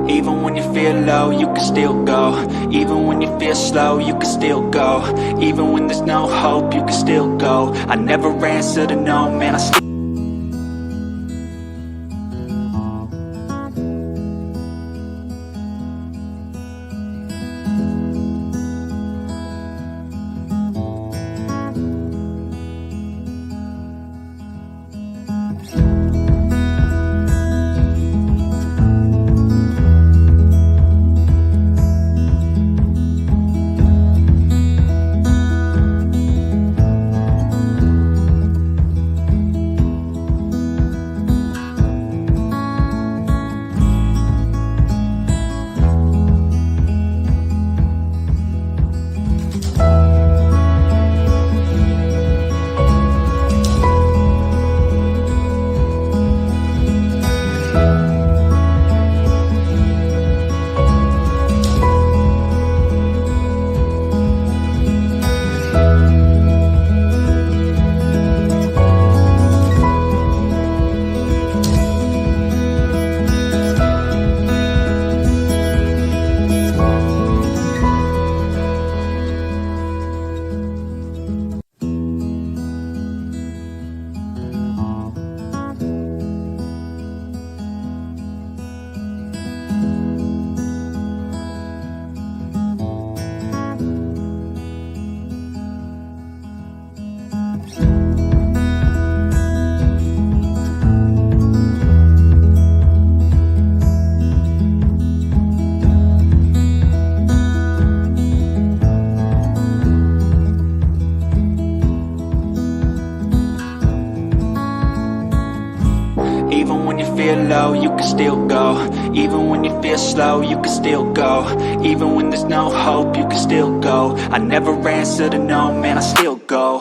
Even when you feel low, you can still go. Even when you feel slow, you can still go. Even when there's no hope, you can still go. I never answer to no, man, I still Even when you feel low, you can still go. Even when you feel slow, you can still go. Even when there's no hope, you can still go. I never answer to no, man, I still go.